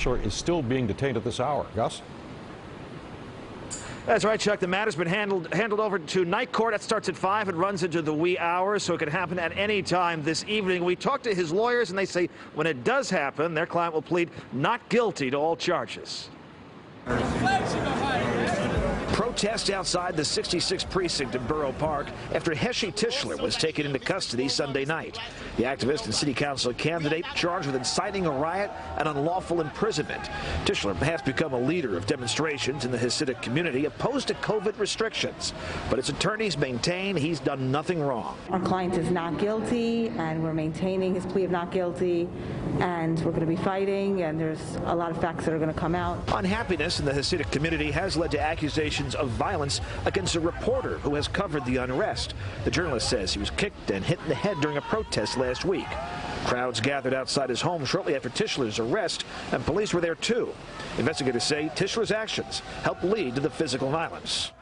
TISCHLER is still being detained at this hour. Gus? That's right, Chuck. The matter's been handled over to night court. That starts at 5 and runs into the wee hours, so it could happen at any time this evening. We talked to his lawyers, and they say when it does happen, their client will plead not guilty to all charges. Protests outside the 66th precinct in Borough Park after HESHY TISCHLER was taken into custody Sunday night. The activist and city council candidate charged with inciting a riot and unlawful imprisonment. TISCHLER has become a leader of demonstrations in the Hasidic community opposed to COVID restrictions, but its attorneys maintain he's done nothing wrong. Our client is not guilty, and we're maintaining his plea of not guilty, and we're going to be fighting, and there's a lot of facts that are going to come out. Unhappiness in the Hasidic community has led to accusations of violence against a reporter who has covered the unrest. The journalist says he was kicked and hit in the head during a protest last week. Crowds gathered outside his home shortly after TISCHLER's arrest, and police were there too. Investigators say TISCHLER's actions helped lead to the physical violence.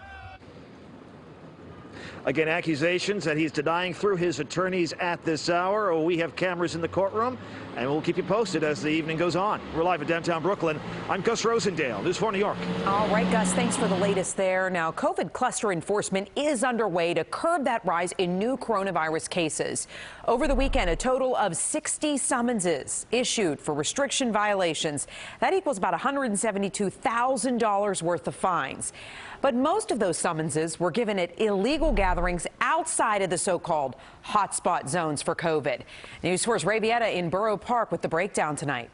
Again, accusations that he's denying through his attorneys at this hour. We have cameras in the courtroom, and we'll keep you posted as the evening goes on. We're live in downtown Brooklyn. I'm Gus Rosendale, News 4 New York. All right, Gus, thanks for the latest there. Now, COVID cluster enforcement is underway to curb that rise in new coronavirus cases. Over the weekend, a total of 60 summonses issued for restriction violations. That equals about $172,000 worth of fines. But most of those summonses were given at illegal gatherings outside of the so-called hotspot zones for COVID. News 4's Villeda in Borough Park with the breakdown tonight.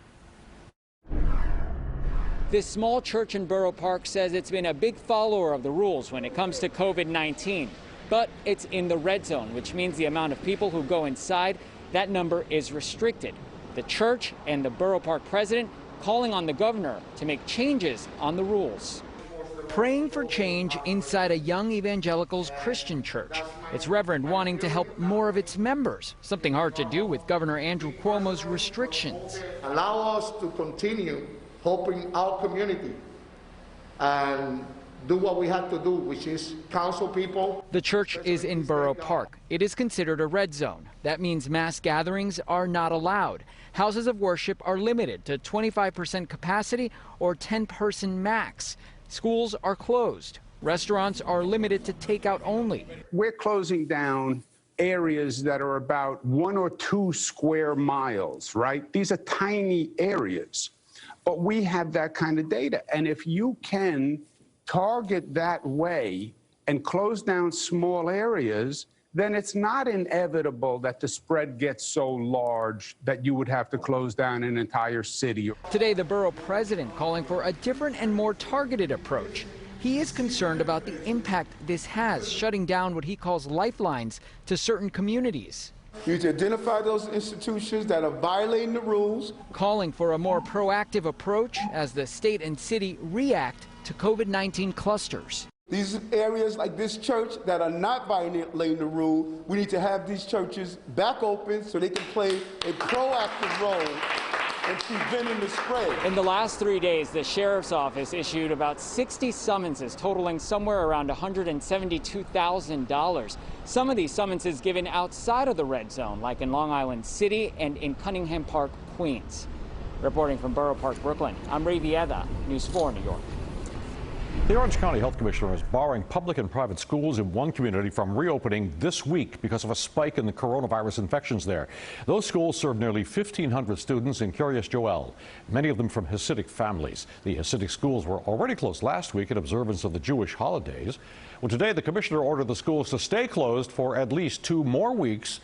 This small church in Borough Park says it's been a big follower of the rules when it comes to COVID-19. But it's in the red zone, which means the amount of people who go inside, that number is restricted. The church and the Borough Park president calling on the governor to make changes on the rules. Praying for change inside a young evangelicals Christian church. Its reverend wanting to help more of its members, something hard to do with Governor Andrew Cuomo's restrictions. Allow us to continue helping our community and do what we have to do, which is counsel people. The church is in Borough Park. It is considered a red zone. That means mass gatherings are not allowed. Houses of worship are limited to 25% capacity or 10-person max. Schools are closed. Restaurants are limited to takeout only. We're closing down areas that are about 1 or 2 square miles, right? These are tiny areas, but we have that kind of data. And if you can target that way and close down small areas, then it's not inevitable that the spread gets so large that you would have to close down an entire city. Today, the borough president calling for a different and more targeted approach. He is concerned about the impact this has, shutting down what he calls lifelines to certain communities. You need to identify those institutions that are violating the rules. Calling for a more proactive approach as the state and city react to COVID-19 clusters. These areas like this church that are not violating the rule, we need to have these churches back open so they can play a proactive role in preventing the spread. In the last 3 days, the sheriff's office issued about 60 summonses totaling somewhere around $172,000. Some of these summonses given outside of the red zone, like in Long Island City and in Cunningham Park, Queens. Reporting from Borough Park, Brooklyn, I'm Villeda, News 4 New York. The Orange County Health Commissioner is barring public and private schools in one community from reopening this week because of a spike in the coronavirus infections there. Those schools serve nearly 1,500 students in KIRYAS Joel, many of them from Hasidic families. The Hasidic schools were already closed last week in observance of the Jewish holidays. Well, today the commissioner ordered the schools to stay closed for at least 2 more weeks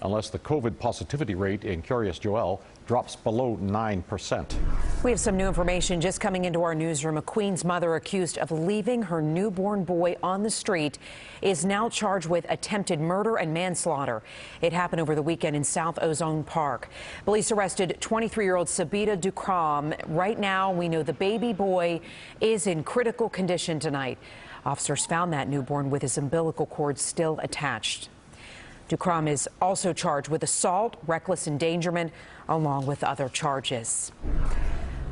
unless the COVID positivity rate in KIRYAS Joel drops below 9%. We have some new information just coming into our newsroom. A Queens mother accused of leaving her newborn boy on the street is now charged with attempted murder and manslaughter. It happened over the weekend in South Ozone Park. Police arrested 23-year-old Sabita Dukram. Right now, we know the baby boy is in critical condition tonight. Officers found that newborn with his umbilical cord still attached. Dukram is also charged with assault, reckless endangerment, along with other charges.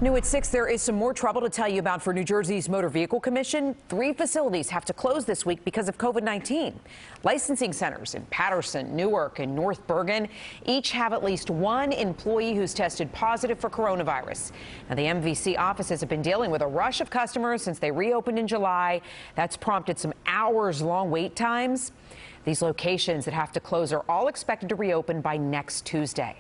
New at 6, there is some more trouble to tell you about for New Jersey's Motor Vehicle Commission. 3 facilities have to close this week because of COVID-19. Licensing centers in Patterson, Newark, and North Bergen each have at least one employee who's tested positive for coronavirus. Now, the MVC offices have been dealing with a rush of customers since they reopened in July. That's prompted some hours-long wait times. These locations that have to close are all expected to reopen by next Tuesday.